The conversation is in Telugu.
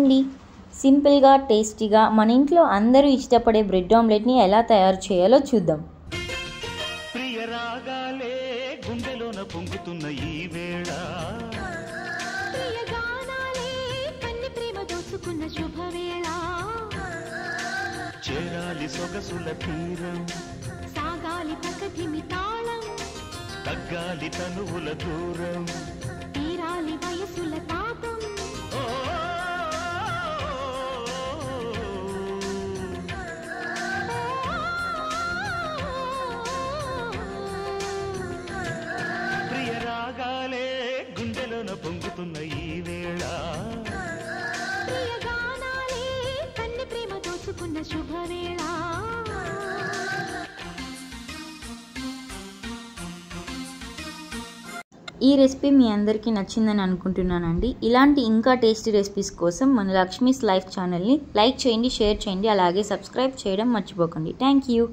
అండి, సింపుల్గా టేస్టీగా మన ఇంట్లో అందరూ ఇష్టపడే బ్రెడ్ ఆమ్లెట్ని ఎలా తయారు చేయాలో చూద్దాం. ప్రియ రాగాలే గుండెలోన పొంగుతున్న ఈ వేళ, ప్రియ గానాలే కన్ని ప్రేమ దోచుకున్న శుభవేళ, చేరాలి సొగసుల తీరం, సాగాలి ప్రకృతి తాళం, తగ్గాలి తనువుల దూరం, తీరాలి వయసుల తాపం. ప్రియ రాగాలే గుండెలోన పొంగుతున్న ఈ వేళ, ప్రియ గానాలే కన్ని ప్రేమ దోచుకున్న శుభవేళ. ఈ రెసిపీ మీ అందరికీ నచ్చిందని అనుకుంటున్నానండి. ఇలాంటి ఇంకా టేస్టీ రెసిపీస్ కోసం మన లక్ష్మీస్ లైఫ్ ఛానల్ని లైక్ చేయండి, షేర్ చేయండి, అలాగే సబ్స్క్రైబ్ చేయడం మర్చిపోకండి. Thank you.